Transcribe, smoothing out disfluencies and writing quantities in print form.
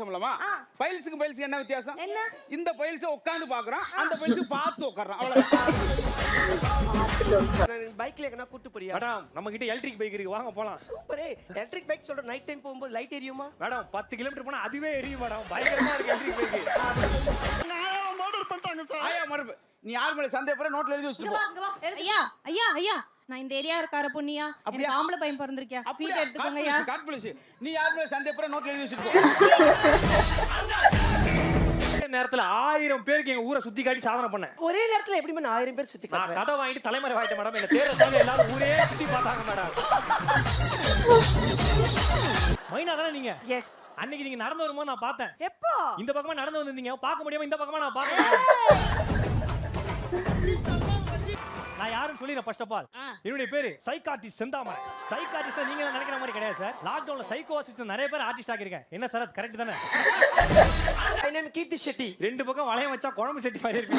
சொல்லலாமா? பைல்ஸுக்கு பைல்ஸுக்கு என்ன வித்தியாசம்? என்ன? இந்த பைல்ஸை உட்கார்ந்து பார்க்கறான், அந்த பைல்ஸை பார்த்து உட்கார்றான். அவ்வளவுதான். பைக்ல எங்கனா கூட்டி போறியா? மேடம் நம்ம கிட்ட எலக்ட்ரிக் பைக் இருக்கு, வாங்க போலாம். சூப்பரே. எலக்ட்ரிக் பைக் சொல்ற நைட் டைம் போகும்போது லைட் எரியுமா? மேடம் 10 கிலோமீட்டர் போனா அதுவே எரியும் மேடம். பயங்கரமா இருக்கு எலக்ட்ரிக் பைக். மர்டர் பண்ணிட்டாங்க சார். ஆயா மறுப்பு. நீ யார் மேல சந்தேகப்படுற நோட்ல எழுதி வச்சிட்டு போ. ஐயா ஐயா ஐயா நான் இந்த ஏரியா இருக்கார பொண்ணியா அப்படியா? எனக்கு ஆம்பளை பையன் பிறந்திருக்கியா ஸ்வீட் எடுத்துக்கோங்க ஐயா. காட் போலீஸ். நீ யார் மேல சந்தேகப்படுற நோட்ல எழுதி வச்சிட்டு போ. நேரத்துல 1000 பேருக்கு எங்க ஊரை சுத்தி காட்டி சாதனை பண்ணேன். ஒரே நேரத்துல எப்படி நான் 1000 பேர் சுத்தி நான் காட்டுறேன்? கதை வாங்கிட்டு தலைமறை வாங்கிட்டேன் மேடம். என்ன தேர்ற சாங்க எல்லாரும் ஊரே சுத்தி பார்த்தாங்க மேடம். மைனா தானே நீங்க? எஸ். அன்னைக்கு நீங்க நடந்து வரும்போது நான் பார்த்தேன். எப்போ? இந்த பக்கமா நடந்து வந்திருந்தீங்க, பார்க்க முடியாம இந்த பக்கமா நான் பார்த்தேன். நான் யாரும் சொல்லிடுறேன். ஃபர்ஸ்ட் ஆஃப் ஆல் என்னுடைய பேரு சைக்காட்டிஸ்ட் செந்தாமரை. சைக்காட்டிஸ்டா நீங்க நினைக்கிற மாதிரி கிடையாது சார். லாக்டவுன்ல சைக்கோ ஆர்டிஸ்ட் நிறைய பேர் ஆர்டிஸ்ட் ஆகிருக்கேன். என்ன சார் அது கரெக்ட் தானே? My name கீர்த்தி ஷெட்டி. 2 பக்கம் வளையம் வச்சா குழம்பு செட்டி மாதிரி இருக்கு.